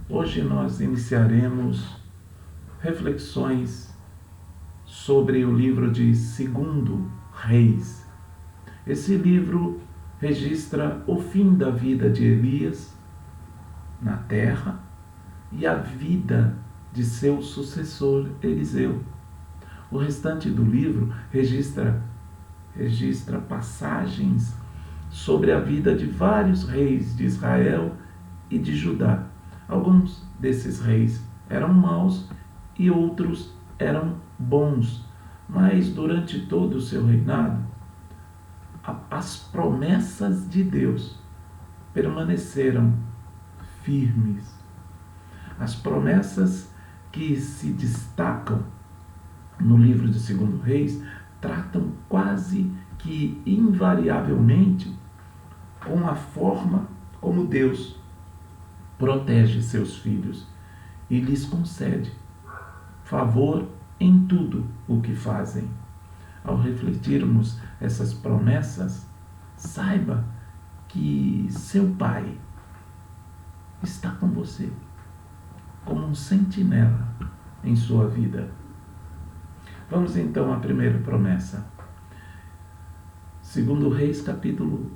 Hoje nós iniciaremos reflexões sobre o livro de 2 Reis. Esse livro registra o fim da vida de Elias na terra e a vida de seu sucessor Eliseu. O restante do livro registra passagens sobre a vida de vários reis de Israel e de Judá. Alguns desses reis eram maus e outros eram bons, mas durante todo o seu reinado, as promessas de Deus permaneceram firmes. As promessas que se destacam no livro de 2 Reis tratam quase que invariavelmente com a forma como Deus protege seus filhos e lhes concede favor em tudo o que fazem. Ao refletirmos essas promessas, saiba que seu Pai está com você, como um sentinela em sua vida. Vamos então à primeira promessa. 2 Reis, capítulo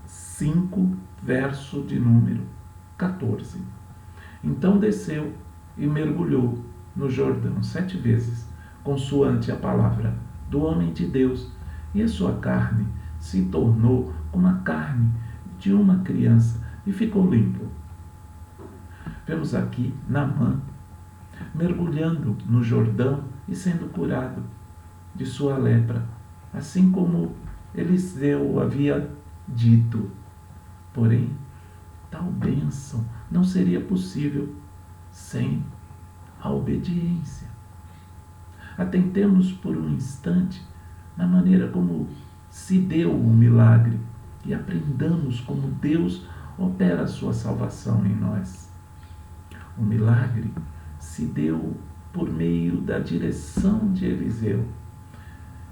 5, verso de número 14. Então desceu e mergulhou no Jordão 7 vezes, consoante a palavra do homem de Deus, e a sua carne se tornou como a carne de uma criança e ficou limpo. Vemos aqui Naamã mergulhando no Jordão e sendo curado de sua lepra, assim como Eliseu havia dito. Porém, tal bênção não seria possível sem a obediência. Atentemos por um instante na maneira como se deu o milagre e aprendamos como Deus opera a sua salvação em nós. O milagre se deu por meio da direção de Eliseu.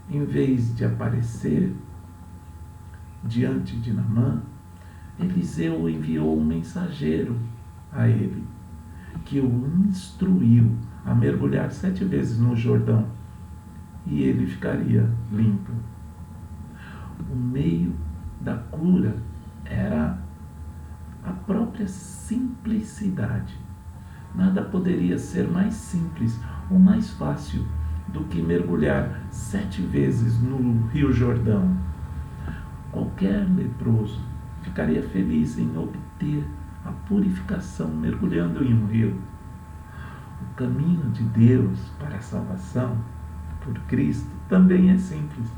Em vez de aparecer diante de Naamã, Eliseu enviou um mensageiro a ele, que o instruiu a mergulhar 7 vezes no Jordão, e ele ficaria limpo. O meio da cura era a própria simplicidade. Nada poderia ser mais simples ou mais fácil do que mergulhar 7 vezes no Rio Jordão. Qualquer leproso ficaria feliz em obter a purificação mergulhando em um rio. O caminho de Deus para a salvação por Cristo também é simples.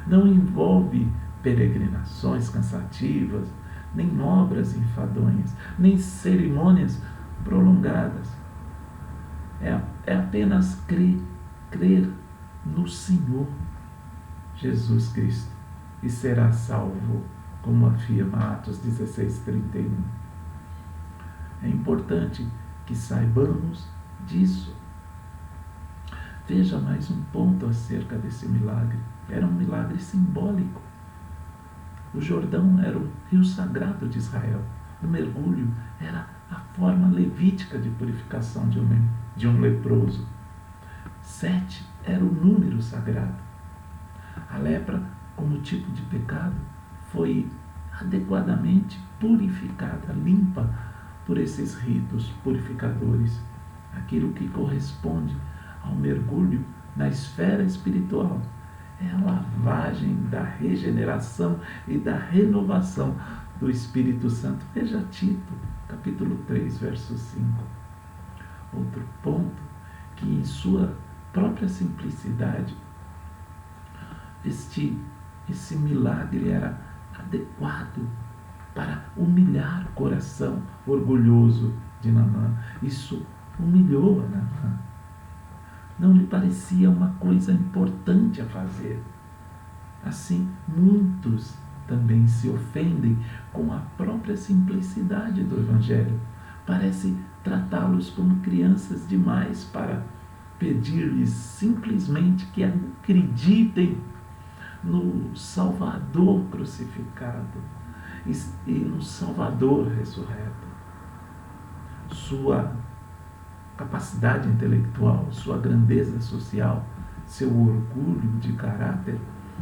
Não envolve peregrinações cansativas, nem obras enfadonhas, nem cerimônias prolongadas. É apenas crer no Senhor Jesus Cristo e será salvo, como afirma Atos 16:31. É importante que saibamos disso. Veja mais um ponto acerca desse milagre. Era um milagre simbólico. O Jordão era o rio sagrado de Israel. O mergulho era a forma levítica de purificação de um leproso. 7 era o número sagrado. A lepra, como tipo de pecado, foi adequadamente purificada, limpa por esses ritos purificadores. Aquilo que corresponde ao mergulho na esfera espiritual é a lavagem da regeneração e da renovação do Espírito Santo. Veja Tito, capítulo 3, verso 5. Outro ponto, que em sua própria simplicidade, esse milagre era adequado para humilhar o coração orgulhoso de Naamã. Isso humilhou a Naamã. Não lhe parecia uma coisa importante a fazer. Assim, muitos também se ofendem com a própria simplicidade do Evangelho. Parece tratá-los como crianças demais para pedir-lhes simplesmente que acreditem no Salvador crucificado e no Salvador ressurreto. sua capacidade intelectual, sua grandeza social, seu orgulho de caráter,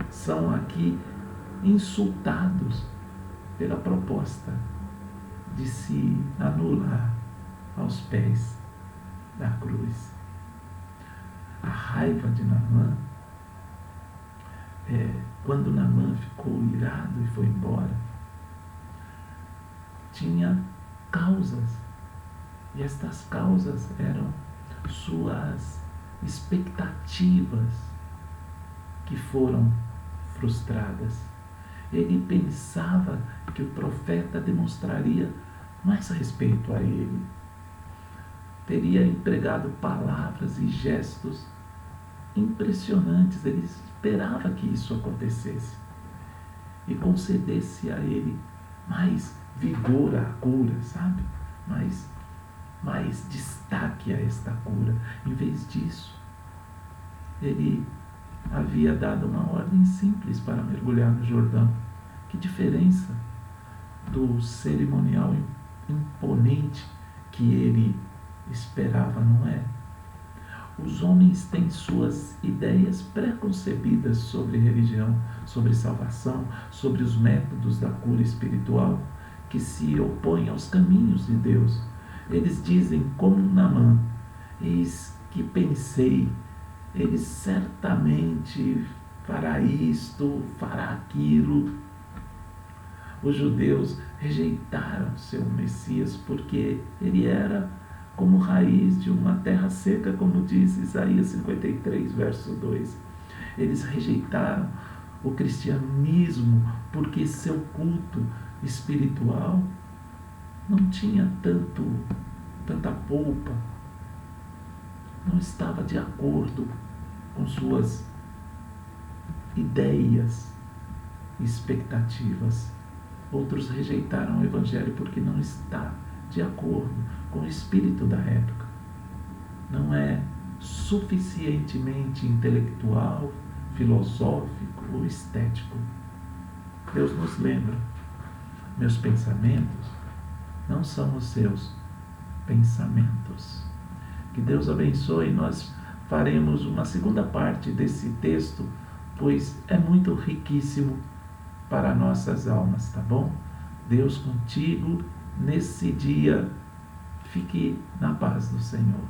são aqui insultados pela proposta de se anular aos pés da cruz. A raiva de Naamã, quando Naamã ficou irado e foi embora, tinha causas, e estas causas eram suas expectativas que foram frustradas. Ele pensava que o profeta demonstraria mais respeito a ele, teria empregado palavras e gestos impressionantes. Ele esperava que isso acontecesse e concedesse a ele mais vigor à cura, sabe? Mais destaque a esta cura. Em vez disso, ele havia dado uma ordem simples para mergulhar no Jordão. Que diferença do cerimonial imponente que ele esperava, não é? Os homens têm suas ideias pré-concebidas sobre religião, sobre salvação, sobre os métodos da cura espiritual, que se opõem aos caminhos de Deus. Eles dizem, como Naamã: eis que pensei, ele certamente fará isto, fará aquilo. Os judeus rejeitaram seu Messias porque ele era como raiz de uma terra seca, como diz Isaías 53, verso 2. Eles rejeitaram o cristianismo porque seu culto espiritual não tinha tanta polpa, não estava de acordo com suas ideias e expectativas. Outros rejeitaram o Evangelho porque não está de acordo com o espírito da época. Não é suficientemente intelectual, filosófico ou estético. Deus nos lembra: meus pensamentos não são os seus pensamentos. Que Deus abençoe. Nós faremos uma segunda parte desse texto, pois é muito riquíssimo para nossas almas, tá bom? Deus contigo nesse dia. Fique na paz do Senhor.